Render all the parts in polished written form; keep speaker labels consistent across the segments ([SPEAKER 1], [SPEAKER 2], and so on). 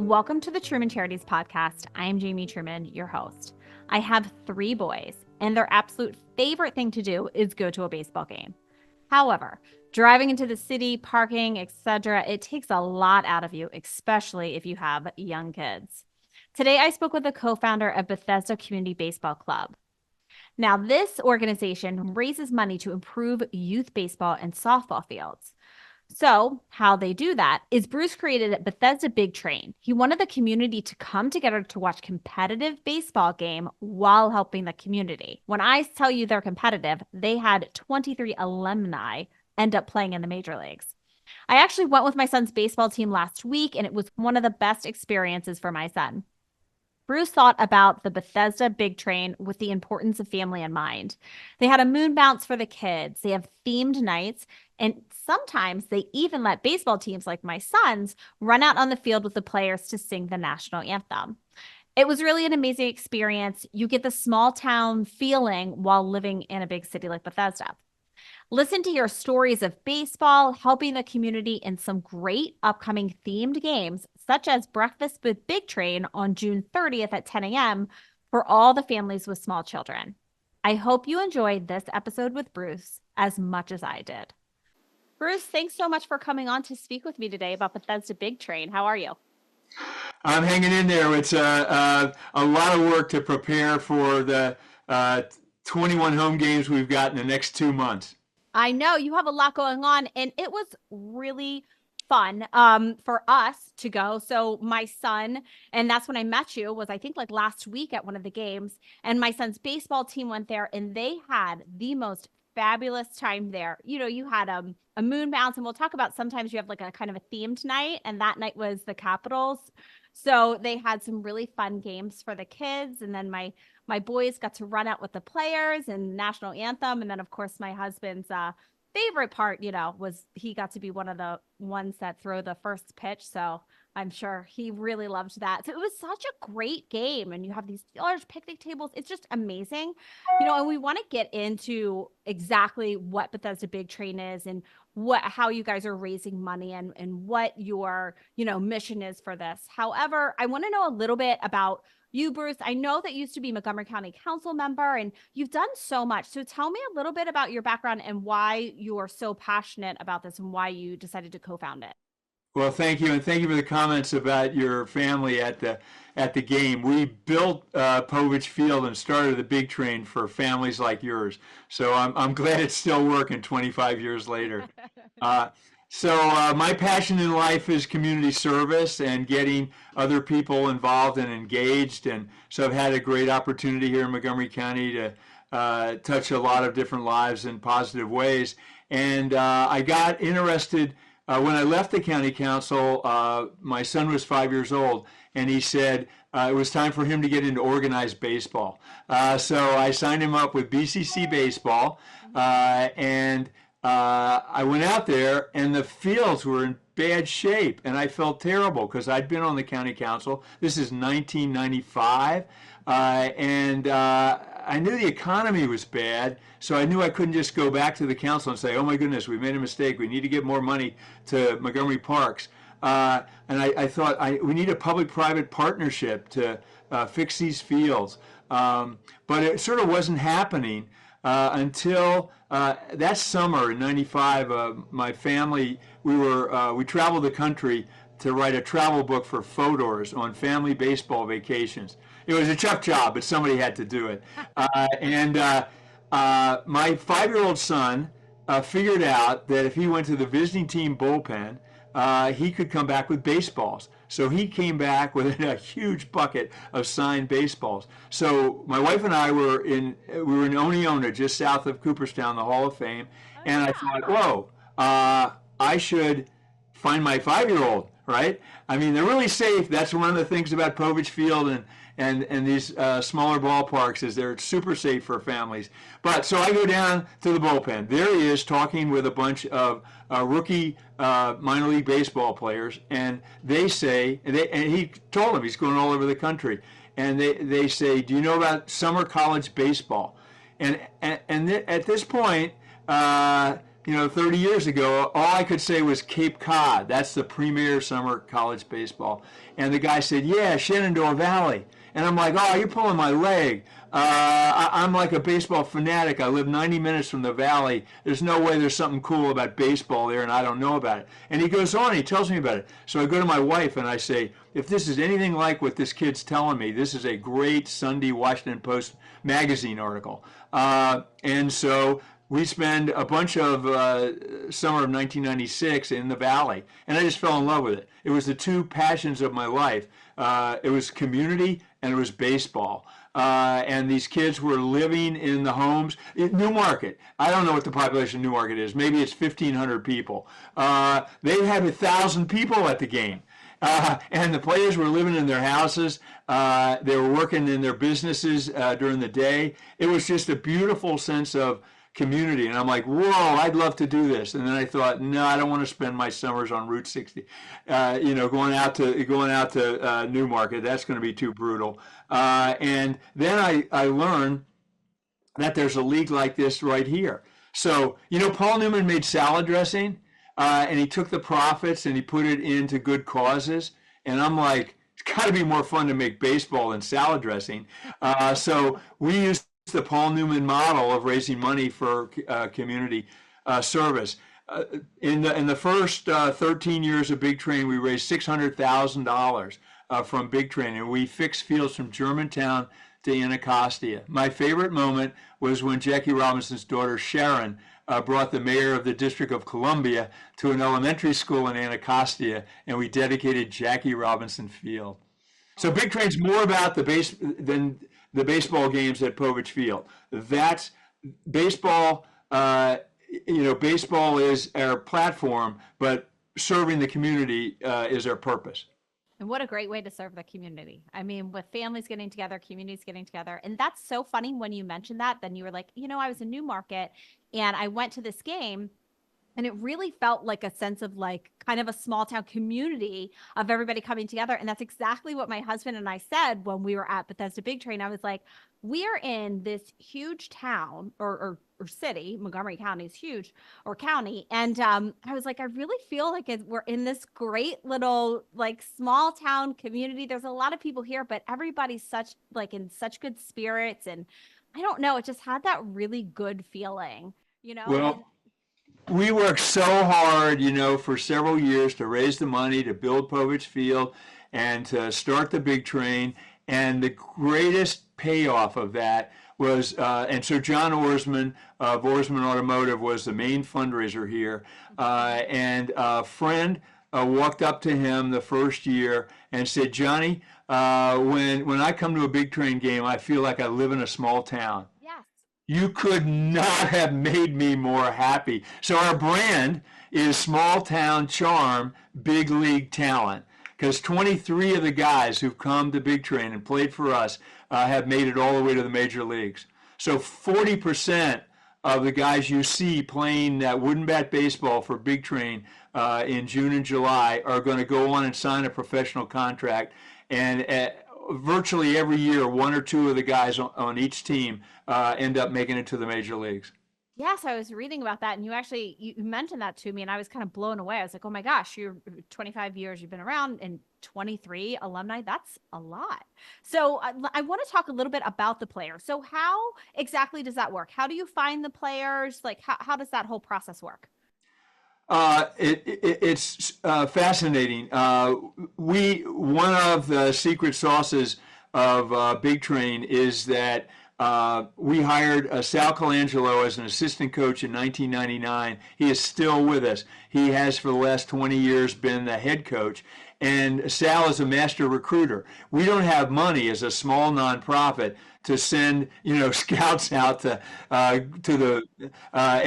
[SPEAKER 1] Welcome to the Truman Charities Podcast. I am Jamie Truman, your host. I have 3 boys, and their absolute favorite thing to do is go to a baseball game. However, driving into the city, parking, etc., it takes a lot out of you, especially if you have young kids. Today, I spoke with the co-founder of Bethesda Community Baseball Club. Now, this organization raises money to improve youth baseball and softball fields. So how they do that is Bruce created Bethesda Big Train. He wanted the community to come together to watch competitive baseball game while helping the community. When I tell you they're competitive, they had 23 alumni end up playing in the major leagues. I actually went with my son's baseball team last week, and it was one of the best experiences for my son. Bruce thought about the Bethesda Big Train with the importance of family in mind. They had a moon bounce for the kids. They have themed nights. And sometimes they even let baseball teams like my son's run out on the field with the players to sing the national anthem. It was really an amazing experience. You get the small town feeling while living in a big city like Bethesda. Listen to your stories of baseball, helping the community in some great upcoming themed games, such as Breakfast with Big Train on June 30th at 10 a.m. for all the families with small children. I hope you enjoyed this episode with Bruce as much as I did. Bruce, thanks so much for coming on to speak with me today about Bethesda Big Train. How are you?
[SPEAKER 2] I'm hanging in there. It's a lot of work to prepare for the 21 home games we've got in the next 2 months.
[SPEAKER 1] I know you have a lot going on, and it was really fun for us to go. So my son, and that's when I met you, was I think like last week at one of the games, and my son's baseball team went there, and they had the most fabulous time there. You know, you had a moon bounce, and we'll talk about sometimes you have like a kind of a themed night, and that night was the Capitals. So they had some really fun games for the kids, and then my boys got to run out with the players and national anthem, and then of course my husband's favorite part, was he got to be one of the ones that throw the first pitch. So I'm sure he really loved that. So it was such a great game. And you have these large picnic tables. It's just amazing. And we want to get into exactly what Bethesda Big Train is and how you guys are raising money and what your, mission is for this. However, I want to know a little bit about you, Bruce. I know that you used to be Montgomery County Council member, and you've done so much. So tell me a little bit about your background and why you are so passionate about this and why you decided to co-found it.
[SPEAKER 2] Well, thank you, and thank you for the comments about your family at the game. We built Povich Field and started the Big Train for families like yours. So I'm glad it's still working 25 years later. So my passion in life is community service and getting other people involved and engaged. And so I've had a great opportunity here in Montgomery County to touch a lot of different lives in positive ways. And I got interested when I left the county council. My son was 5 years old, and he said it was time for him to get into organized baseball. So I signed him up with BCC Baseball, and I went out there, and the fields were in bad shape, and I felt terrible because I'd been on the county council. This is 1995, and I knew the economy was bad, so I knew I couldn't just go back to the council and say, oh my goodness, we made a mistake. We need to give more money to Montgomery Parks. And I thought we need a public-private partnership to fix these fields. But it sort of wasn't happening until that summer in '95. My family, we traveled the country to write a travel book for Fodor's on family baseball vacations. It was a tough job, but somebody had to do it. And my 5-year-old son figured out that if he went to the visiting team bullpen, he could come back with baseballs. So he came back with a huge bucket of signed baseballs. So my wife and I were in Oneonta, just south of Cooperstown, the Hall of Fame. And I thought, whoa, I should find my 5-year-old, right? I mean, they're really safe. That's one of the things about Povich Field and these smaller ballparks is they're super safe for families. But so I go down to the bullpen. There he is talking with a bunch of rookie minor league baseball players, and they say, and he told them he's going all over the country, and they say, do you know about summer college baseball? And at this point, 30 years ago, all I could say was Cape Cod. That's the premier summer college baseball. And the guy said, yeah, Shenandoah Valley. And I'm like, oh, you're pulling my leg. I'm like a baseball fanatic. I live 90 minutes from the valley. There's no way there's something cool about baseball there and I don't know about it. And he goes on, he tells me about it. So I go to my wife and I say, if this is anything like what this kid's telling me, this is a great Sunday Washington Post magazine article. And so we spend a bunch of summer of 1996 in the valley, and I just fell in love with it. It was the two passions of my life. It was community and it was baseball. And these kids were living in the homes. Newmarket, I don't know what the population of Newmarket is. Maybe it's 1,500 people. They had 1,000 people at the game. And the players were living in their houses. They were working in their businesses during the day. It was just a beautiful sense of community. And I'm like, whoa, I'd love to do this. And then I thought, no, I don't want to spend my summers on Route 60, going out to Newmarket. That's going to be too brutal. And then I learned that there's a league like this right here. So, Paul Newman made salad dressing, and he took the profits and he put it into good causes. And I'm like, it's got to be more fun to make baseball than salad dressing. So we used the Paul Newman model of raising money for community service. In the first 13 years of Big Train, we raised $600,000 from Big Train, and we fixed fields from Germantown to Anacostia. My favorite moment was when Jackie Robinson's daughter Sharon brought the mayor of the District of Columbia to an elementary school in Anacostia, and we dedicated Jackie Robinson Field. So Big Train's more about than the baseball games at Povich Field. That's baseball. Baseball is our platform, but serving the community is our purpose.
[SPEAKER 1] And what a great way to serve the community. I mean, with families getting together, communities getting together. And that's so funny when you mentioned that, then you were like, I was in Newmarket and I went to this game. And it really felt like a sense of like kind of a small town community of everybody coming together. And that's exactly what my husband and I said when we were at Bethesda Big Train. I was like, we are in this huge town or city. Montgomery County is huge, or county. And I was like, I really feel like we're in this great little like small town community. There's a lot of people here, but everybody's in such good spirits. And I don't know, it just had that really good feeling,
[SPEAKER 2] Well, we worked so hard, for several years to raise the money to build Povich Field and to start the Big Train. And the greatest payoff of that was, and so John Orsman of Orsman Automotive was the main fundraiser here. And a friend walked up to him the first year and said, Johnny, when I come to a Big Train game, I feel like I live in a small town. You could not have made me more happy. So our brand is small town charm, big league talent. Because 23 of the guys who've come to Big Train and played for us have made it all the way to the major leagues. So 40% of the guys you see playing that wooden bat baseball for Big Train in June and July are going to go on and sign a professional contract. And virtually every year, one or two of the guys on each team end up making it to the major leagues.
[SPEAKER 1] Yes, I was reading about that, and you mentioned that to me, and I was kind of blown away. I was like, oh my gosh, you're 25 years you've been around, and 23 alumni, that's a lot. So I want to talk a little bit about the players. So how exactly does that work? How do you find the players? Like, how does that whole process work?
[SPEAKER 2] It's fascinating. One of the secret sauces of Big Train is that we hired Sal Colangelo as an assistant coach in 1999. He is still with us. He has for the last 20 years been the head coach. And Sal is a master recruiter. We don't have money as a small nonprofit to send, scouts out to the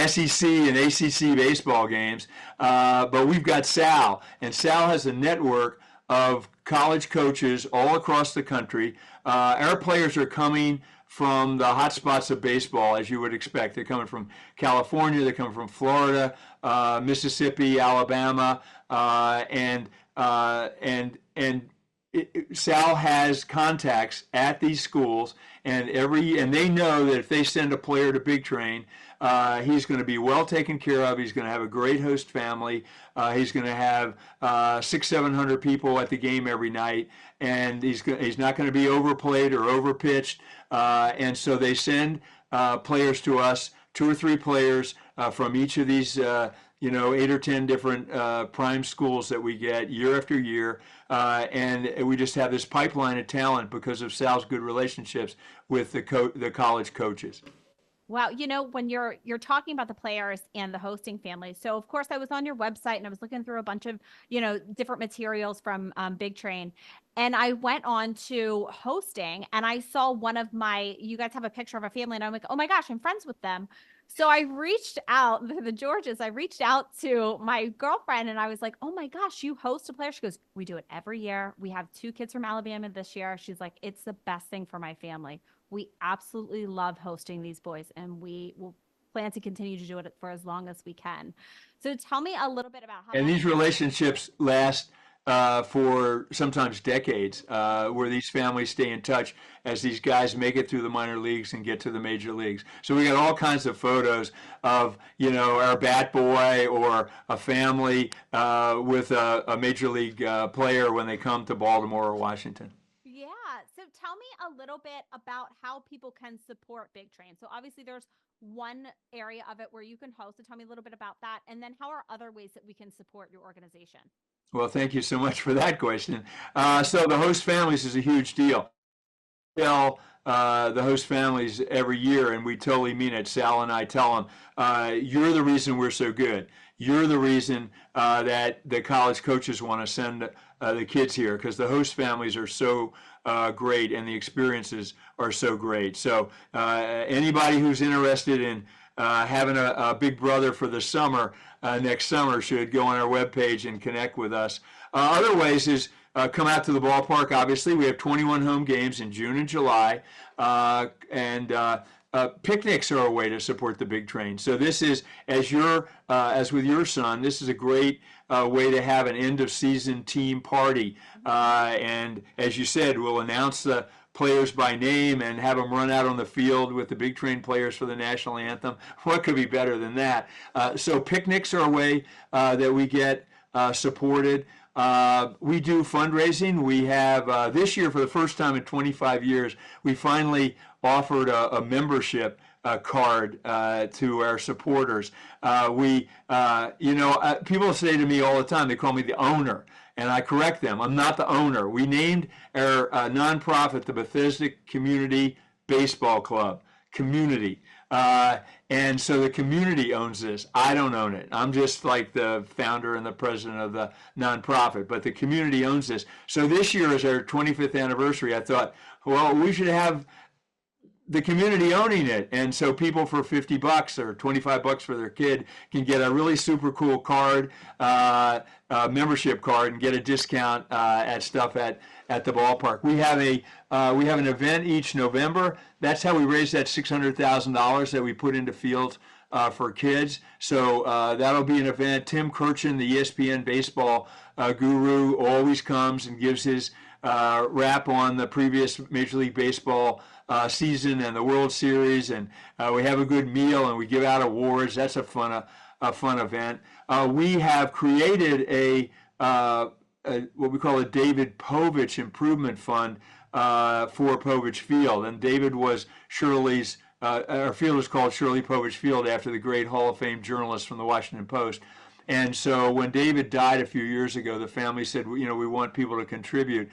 [SPEAKER 2] SEC and ACC baseball games. But we've got Sal, and Sal has a network of college coaches all across the country. Our players are coming from the hot spots of baseball, as you would expect. They're coming from California, they're coming from Florida, Mississippi, Alabama, and Sal has contacts at these schools, and they know that if they send a player to Big Train, he's going to be well taken care of. He's going to have a great host family. He's going to have 600-700 people at the game every night, and he's not going to be overplayed or overpitched. And so they send players to us, 2 or 3 players from each of these 8 or 10 different prime schools that we get year after year. And we just have this pipeline of talent because of Sal's good relationships with the college coaches.
[SPEAKER 1] Wow, when you're talking about the players and the hosting family. So of course I was on your website and I was looking through a bunch of, different materials from Big Train. And I went on to hosting and I saw you guys have a picture of a family and I'm like, oh my gosh, I'm friends with them. So I reached out, the Georges, I reached out to my girlfriend and I was like, oh my gosh, you host a player? She goes, we do it every year. We have 2 kids from Alabama this year. She's like, it's the best thing for my family. We absolutely love hosting these boys and we will plan to continue to do it for as long as we can. So tell me a little bit about how.
[SPEAKER 2] And these relationships last for sometimes decades, where these families stay in touch as these guys make it through the minor leagues and get to the major leagues. So we got all kinds of photos of, our bat boy or a family with a major league player when they come to Baltimore or Washington.
[SPEAKER 1] Yeah. So tell me a little bit about how people can support Big Train. So obviously there's one area of it where you can host. So tell me a little bit about that. And then how are other ways that we can support your organization?
[SPEAKER 2] Well, thank you so much for that question. So the host families is a huge deal. Tell the host families every year, and we totally mean it. Sal and I tell them, you're the reason we're so good. You're the reason that the college coaches want to send the kids here, because the host families are so great and the experiences are so great. So anybody who's interested in having a big brother for the summer, next summer, should go on our webpage and connect with us. Other ways is come out to the ballpark. Obviously, we have 21 home games in June and July, and picnics are a way to support the Big Train. So this is, as with your son, this is a great way to have an end of season team party. And as you said, we'll announce the players by name and have them run out on the field with the Big Train players for the national anthem. What could be better than that? So picnics are a way that we get supported. We do fundraising. We have this year, for the first time in 25 years, we finally offered a membership card to our supporters. People say to me all the time, they call me the owner. And I correct them. I'm not the owner. We named our nonprofit the Bethesda Community Baseball Club. Community. And so the community owns this. I don't own it. I'm just like the founder and the president of the nonprofit, but the community owns this. So this year is our 25th anniversary. I thought, well, we should have the community owning it. And so people for $50 or $25 for their kid can get a really super cool card, membership card, and get a discount at stuff at the ballpark. We have an event each November. That's how we raise that $600,000 that we put into fields for kids. So that'll be an event. Tim Kirchin, the ESPN baseball guru, always comes and gives his wrap on the previous Major League Baseball season and the World Series, and we have a good meal and we give out awards. That's a fun event. We have created what we call a David Povich Improvement Fund for Povich Field, and David was Shirley's. Our field is called Shirley Povich Field after the great Hall of Fame journalist from the Washington Post. And so when David died a few years ago, the family said, we want people to contribute.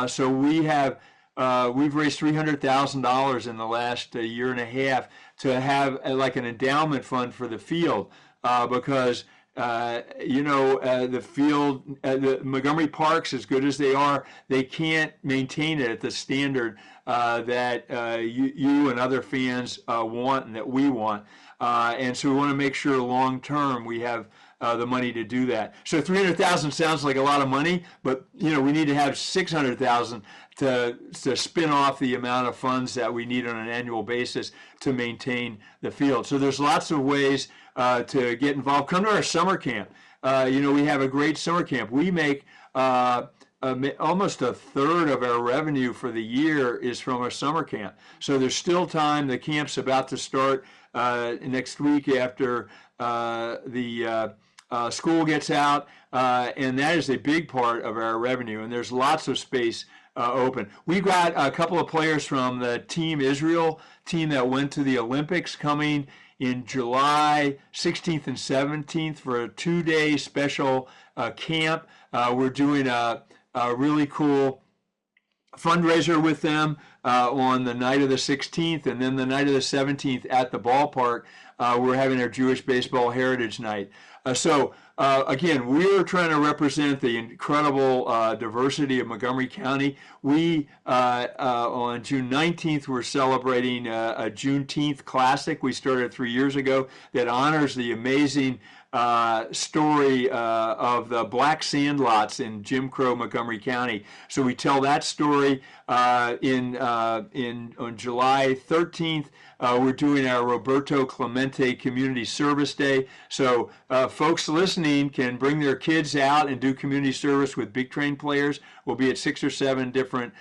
[SPEAKER 2] So we've raised $300,000 in the last year and a half to have like an endowment fund for the field, because the field, the Montgomery Parks, as good as they are, they can't maintain it at the standard that you and other fans want and that we want. And so we want to make sure long term we have the money to do that. So $300,000 sounds like a lot of money, but we need to have $600,000 to spin off the amount of funds that we need on an annual basis to maintain the field. So there's lots of ways to get involved. Come to our summer camp. We have a great summer camp. We make almost a third of our revenue for the year is from our summer camp. So there's still time. The camp's about to start next week after the school gets out, and that is a big part of our revenue. And there's lots of space open. We've got a couple of players from the Team Israel team that went to the Olympics coming in July 16th and 17th for a 2-day special camp. We're doing a really cool fundraiser with them on the night of the 16th, and then the night of the 17th at the ballpark, we're having our Jewish Baseball Heritage Night. Again, we're trying to represent the incredible diversity of Montgomery County. We, on June 19th, we're celebrating a Juneteenth Classic we started 3 years ago that honors the amazing story of the black sandlots in Jim Crow Montgomery County. So we tell that story on July 13th. We're doing our Roberto Clemente Community Service Day. So folks listening can bring their kids out and do community service with Big Train players. We'll be at 6 or 7 different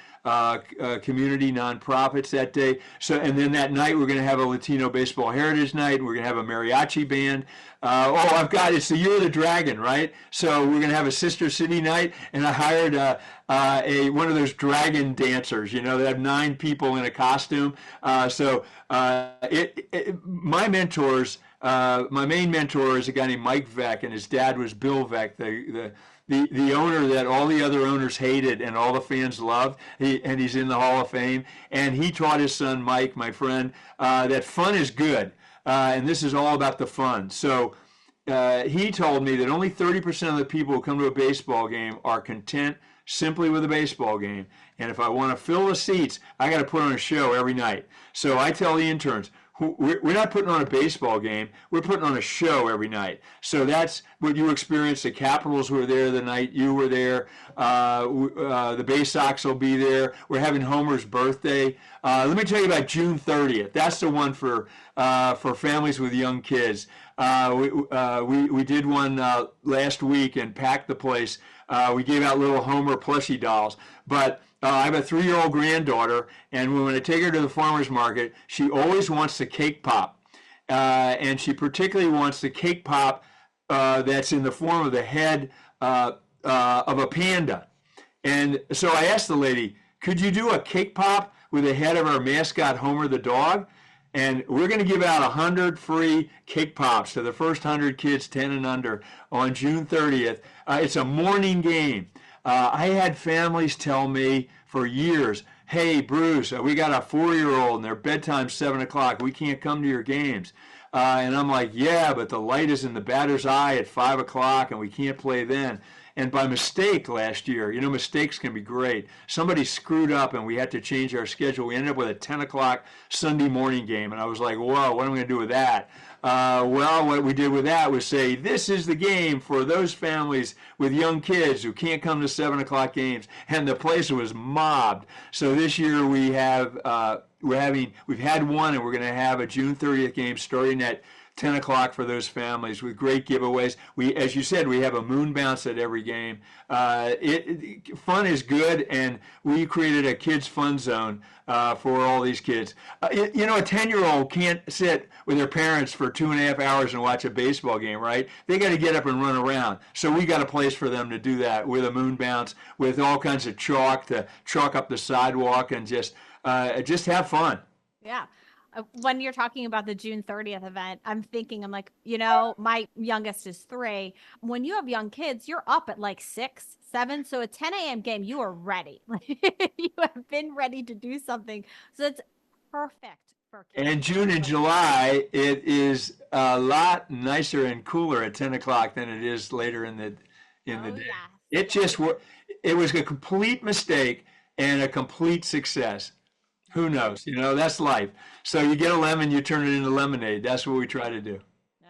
[SPEAKER 2] community nonprofits that day. So, and then that night we're going to have a Latino Baseball Heritage Night, and we're going to have a mariachi band. It's the Year of the Dragon, right? So we're going to have a Sister City night, and I hired one of those dragon dancers, that have 9 people in a costume. My mentors, my main mentor is a guy named Mike Veck, and his dad was Bill Veck, the owner that all the other owners hated and all the fans loved. And he's in the Hall of Fame. And he taught his son, Mike, my friend, that fun is good. And this is all about the fun. So he told me that only 30% of the people who come to a baseball game are content simply with a baseball game. And if I want to fill the seats, I got to put on a show every night. So I tell the interns, we're not putting on a baseball game. We're putting on a show every night. So that's what you experienced. The Capitals were there the night you were there. The Bay Sox will be there. We're having Homer's birthday. Let me tell you about June 30th. That's the one for families with young kids. We did one last week and packed the place. We gave out little Homer plushie dolls. But I have a 3-year-old granddaughter, and when I take her to the farmer's market, she always wants the cake pop. And she particularly wants the cake pop that's in the form of the head of a panda. And so I asked the lady, could you do a cake pop with the head of our mascot, Homer the dog? And we're going to give out 100 free cake pops to the first 100 kids 10 and under on June 30th. It's a morning game. I had families tell me for years, hey, Bruce, we got a 4-year-old and their bedtime's 7 o'clock. We can't come to your games. And I'm like, yeah, but the light is in the batter's eye at 5 o'clock and we can't play then. And by mistake last year, mistakes can be great. Somebody screwed up and we had to change our schedule. We ended up with a 10 o'clock Sunday morning game. And I was like, whoa, what am I going to do with that? What we did with that was say, this is the game for those families with young kids who can't come to 7 o'clock games. And the place was mobbed. So this year we've had one, and we're going to have a June 30th game starting at 10 o'clock for those families with great giveaways. As you said, we have a moon bounce at every game. Fun is good, and we created a kids fun zone for all these kids. A 10-year-old can't sit with their parents for 2.5 hours and watch a baseball game, right? They got to get up and run around. So we got a place for them to do that with a moon bounce, with all kinds of chalk to chalk up the sidewalk and just have fun.
[SPEAKER 1] Yeah. When you're talking about the June 30th event, I'm like, my youngest is 3. When you have young kids, you're up at like 6, 7. So a 10 a.m. game, you are ready. You have been ready to do something. So it's perfect for kids.
[SPEAKER 2] And June and July, it is a lot nicer and cooler at 10 o'clock than it is later in the day. Yeah. It was a complete mistake and a complete success. Who knows? That's life. So you get a lemon, you turn it into lemonade. That's what we try to do.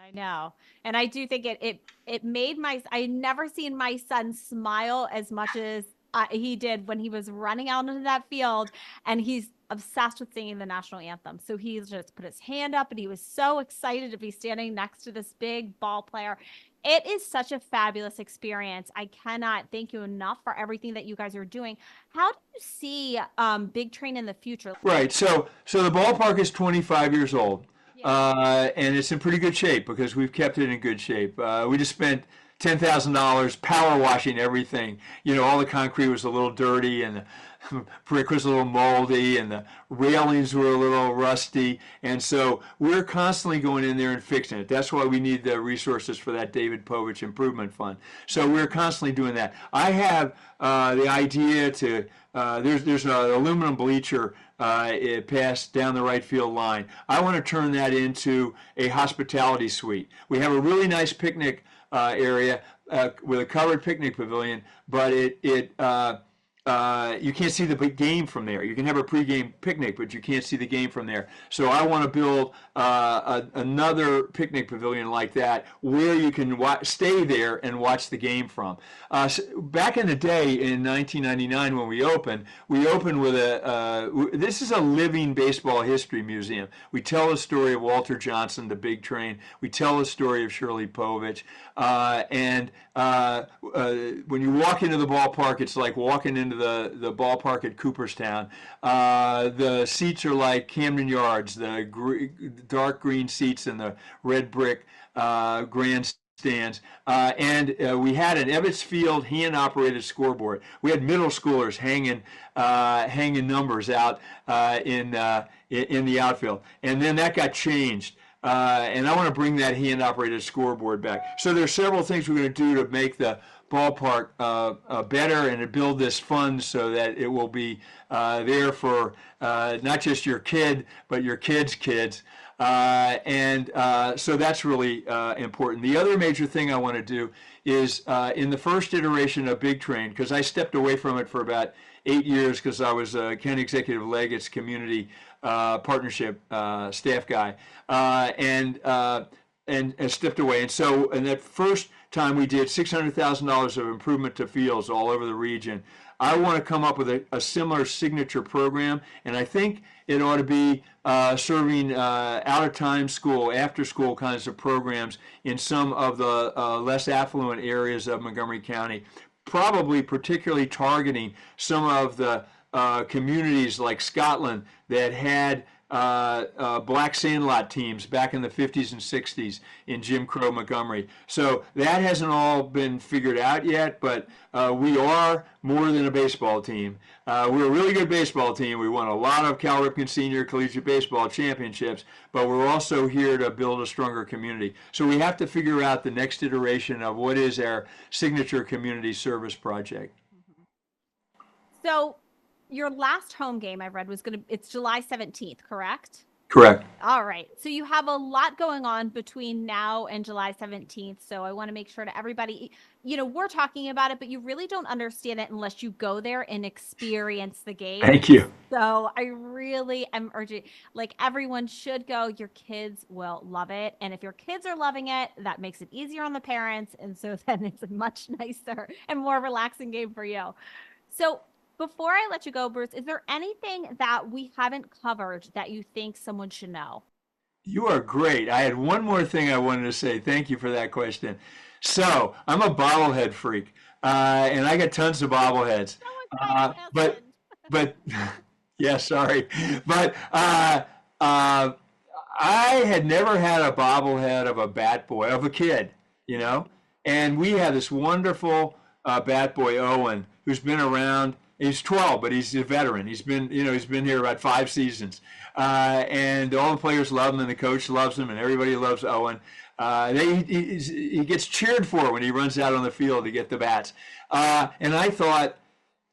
[SPEAKER 1] I know. And I do think it made I never seen my son smile as much as he did when he was running out into that field, and he's obsessed with singing the national anthem. So he's just put his hand up and he was so excited to be standing next to this big ball player. It is such a fabulous experience. I cannot thank you enough for everything that you guys are doing. How do you see Big Train in the future?
[SPEAKER 2] Right. So the ballpark is 25 years old,
[SPEAKER 1] Yeah.
[SPEAKER 2] and it's in pretty good shape because we've kept it in good shape. We just spent $10,000 power washing everything. You know, all the concrete was a little dirty, and the brick was a little moldy, and the railings were a little rusty. And so we're constantly going in there and fixing it. That's why we need the resources for that David Povich Improvement Fund. So we're constantly doing that. I have the idea to there's an aluminum bleacher it passed down the right field line. I want to turn that into a hospitality suite. We have a really nice picnic area with a covered picnic pavilion, but you can't see the big game from there. You can have a pregame picnic, but you can't see the game from there. So I want to build another picnic pavilion like that where you can stay there and watch the game from. Back in the day in 1999 when we opened with this is a living baseball history museum. We tell the story of Walter Johnson, the Big Train. We tell the story of Shirley Povich. When you walk into the ballpark, it's like walking into the ballpark at Cooperstown. The seats are like Camden Yards, the dark green seats and the red brick grandstands. We had an Ebbets Field hand-operated scoreboard. We had middle schoolers hanging numbers out in the outfield, and then that got changed. And I want to bring that hand-operated scoreboard back. So there's several things we're going to do to make the ballpark better and to build this fund so that it will be there for not just your kid, but your kids' kids. So that's really important. The other major thing I want to do is in the first iteration of Big Train, because I stepped away from it for about 8 years because I was County Executive Leggett's community partnership staff guy, and stepped away. And so, in that first time, we did $600,000 of improvement to fields all over the region. I want to come up with a similar signature program, and I think it ought to be serving out-of-time school, after-school kinds of programs in some of the less affluent areas of Montgomery County, probably particularly targeting some of the communities like Scotland that had black sandlot teams back in the 50s and 60s in Jim Crow Montgomery. So that hasn't all been figured out yet, but we are more than a baseball team. We're a really good baseball team. We won a lot of Cal Ripken Senior Collegiate Baseball championships, but we're also here to build a stronger community. So we have to figure out the next iteration of what is our signature community service project.
[SPEAKER 1] So your last home game I read it's July 17th, correct?
[SPEAKER 2] Correct.
[SPEAKER 1] All right. So you have a lot going on between now and July 17th. So I want to make sure to everybody, we're talking about it, but you really don't understand it unless you go there and experience the game.
[SPEAKER 2] Thank you.
[SPEAKER 1] So I really am urging, everyone should go. Your kids will love it. And if your kids are loving it, that makes it easier on the parents. And so then it's a much nicer and more relaxing game for you. So before I let you go, Bruce, is there anything that we haven't covered that you think someone should know?
[SPEAKER 2] You are great. I had one more thing I wanted to say. Thank you for that question. So I'm a bobblehead freak, and I got tons of bobbleheads. But yeah, sorry. But I had never had a bobblehead of a bat boy, of a kid, and we have this wonderful bat boy, Owen, who's been around. He's 12, but he's a veteran. He's been here about 5 seasons, and all the players love him, and the coach loves him, and everybody loves Owen. He gets cheered for when he runs out on the field to get the bats. And I thought,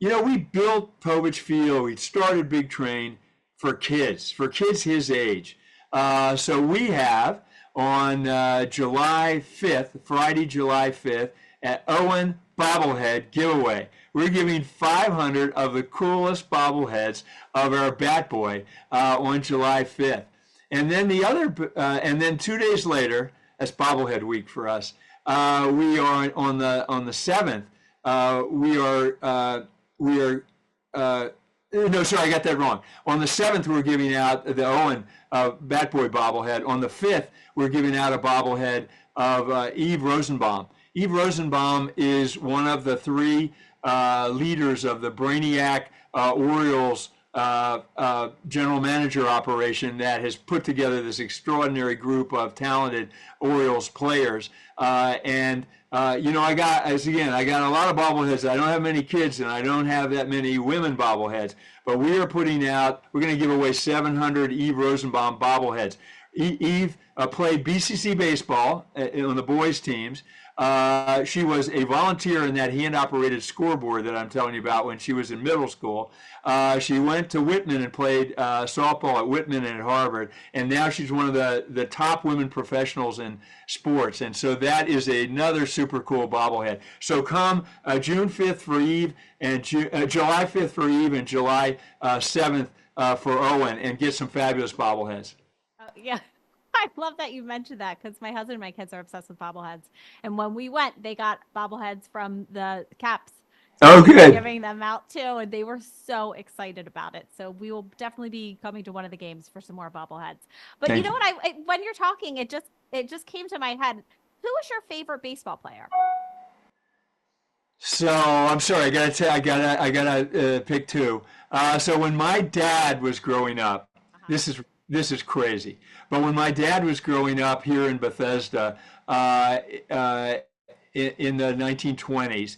[SPEAKER 2] we built Povich Field. We started Big Train for kids his age. So we have on July 5th, Friday, July 5th, at Owen bobblehead giveaway. We're giving 500 of the coolest bobbleheads of our bat boy on July 5th. And then and then 2 days later, that's bobblehead week for us. We are on the 7th. We are we are, no, sorry, I got that wrong. On the 7th, we're giving out the Owen Bat Boy bobblehead. On the 5th, we're giving out a bobblehead of Eve Rosenbaum. Eve Rosenbaum is one of the three leaders of the Brainiac Orioles general manager operation that has put together this extraordinary group of talented Orioles players. I got a lot of bobbleheads. I don't have many kids, and I don't have that many women bobbleheads. But we're going to give away 700 Eve Rosenbaum bobbleheads. Eve played BCC baseball on the boys' teams. She was a volunteer in that hand-operated scoreboard that I'm telling you about when she was in middle school. She went to Whitman and played softball at Whitman and at Harvard, and now she's one of the top women professionals in sports. And so that is another super cool bobblehead. So come June 5th for Eve, and July 5th for Eve, and July 7th for Owen, and get some fabulous bobbleheads.
[SPEAKER 1] Yeah. I love that you mentioned that because my husband and my kids are obsessed with bobbleheads. And when we went, they got bobbleheads from the Caps.
[SPEAKER 2] Oh, good.
[SPEAKER 1] Giving them out too, and they were so excited about it. So we will definitely be coming to one of the games for some more bobbleheads. But
[SPEAKER 2] Thank
[SPEAKER 1] you know what? When you're talking, it just came to my head. Who was your favorite baseball player?
[SPEAKER 2] So I'm sorry, I gotta pick two. So when my dad was growing up, this is crazy. But when my dad was growing up here in Bethesda in the 1920s,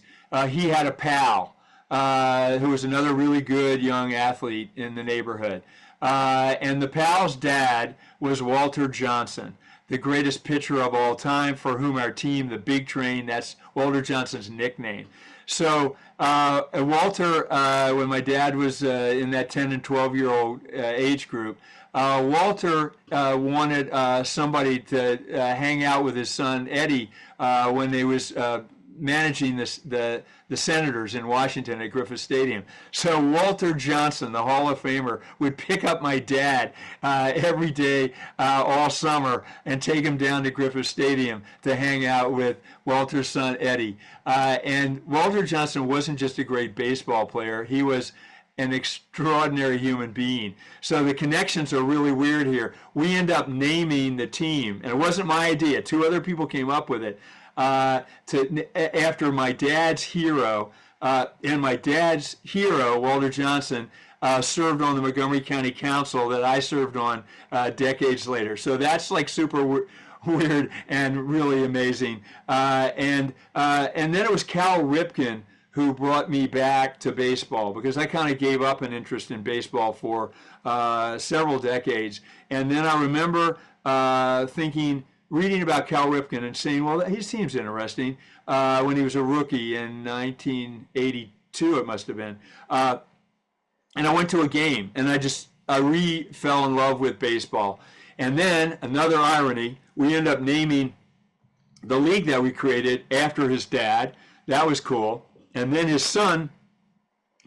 [SPEAKER 2] he had a pal who was another really good young athlete in the neighborhood. And the pal's dad was Walter Johnson, the greatest pitcher of all time, for whom our team, the Big Train, that's Walter Johnson's nickname. So Walter, when my dad was in that 10 and 12-year-old age group, Walter wanted somebody to hang out with his son Eddie when they was managing the Senators in Washington at Griffith Stadium. So Walter Johnson, the Hall of Famer, would pick up my dad every day all summer and take him down to Griffith Stadium to hang out with Walter's son Eddie. And Walter Johnson wasn't just a great baseball player. He was an extraordinary human being. So the connections are really weird here. We end up naming the team, and it wasn't my idea. Two other people came up with it. After my dad's hero, and my dad's hero, Walter Johnson, served on the Montgomery County Council that I served on decades later. So that's like super weird and really amazing. And then it was Cal Ripken who brought me back to baseball, because I kind of gave up an interest in baseball for several decades. And then I remember reading about Cal Ripken and saying, well, he seems interesting, when he was a rookie in 1982, it must have been. And I went to a game, and I fell in love with baseball. And then, another irony, we ended up naming the league that we created after his dad. That was cool. And then his son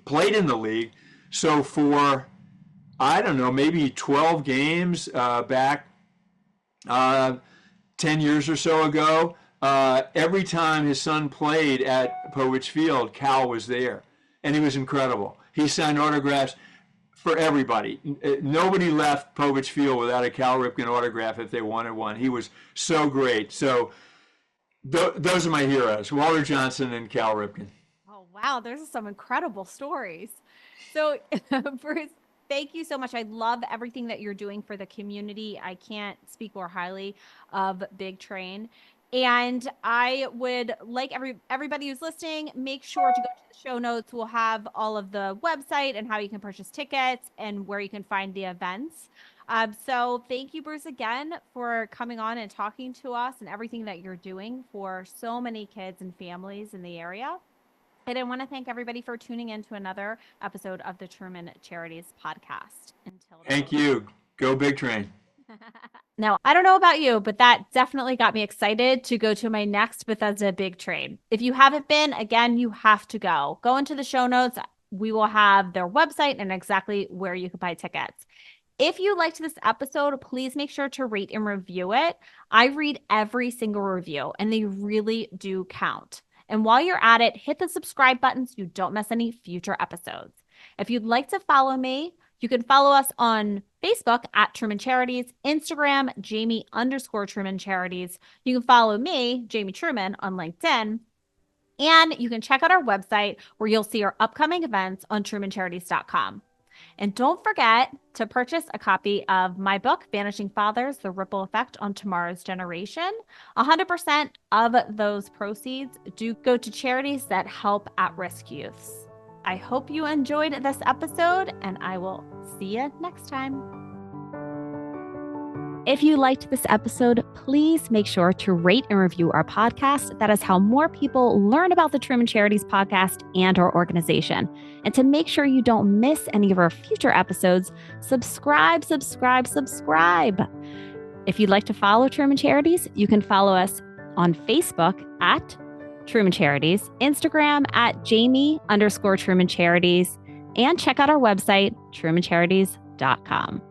[SPEAKER 2] played in the league. So for, I don't know, maybe 12 games back 10 years or so ago, every time his son played at Povich Field, Cal was there. And he was incredible. He signed autographs for everybody. Nobody left Povich Field without a Cal Ripken autograph if they wanted one. He was so great. So those are my heroes, Walter Johnson and Cal Ripken.
[SPEAKER 1] Oh, wow. There's some incredible stories. So, Bruce, thank you so much. I love everything that you're doing for the community. I can't speak more highly of Big Train. And I would like everybody who's listening, make sure to go to the show notes. We'll have all of the website and how you can purchase tickets and where you can find the events. So thank you, Bruce, again for coming on and talking to us and everything that you're doing for so many kids and families in the area. And I want to thank everybody for tuning in to another episode of the Truman Charities podcast.
[SPEAKER 2] Thank you. Go Big Train.
[SPEAKER 1] Now, I don't know about you, but that definitely got me excited to go to my next Bethesda Big Train. If you haven't been, again, you have to go. Go into the show notes. We will have their website and exactly where you can buy tickets. If you liked this episode, please make sure to rate and review it. I read every single review, and they really do count. And while you're at it, hit the subscribe button so you don't miss any future episodes. If you'd like to follow me, you can follow us on Facebook at Truman Charities, Instagram, Jamie_Truman Charities. You can follow me, Jamie Truman, on LinkedIn. And you can check out our website where you'll see our upcoming events on trumancharities.com. And don't forget to purchase a copy of my book, Vanishing Fathers, The Ripple Effect on Tomorrow's Generation. 100% of those proceeds do go to charities that help at-risk youths. I hope you enjoyed this episode, and I will see you next time. If you liked this episode, please make sure to rate and review our podcast. That is how more people learn about the Truman Charities podcast and our organization. And to make sure you don't miss any of our future episodes, subscribe. If you'd like to follow Truman Charities, you can follow us on Facebook at Truman Charities, Instagram at Jamie_Truman Charities, and check out our website, trumancharities.com.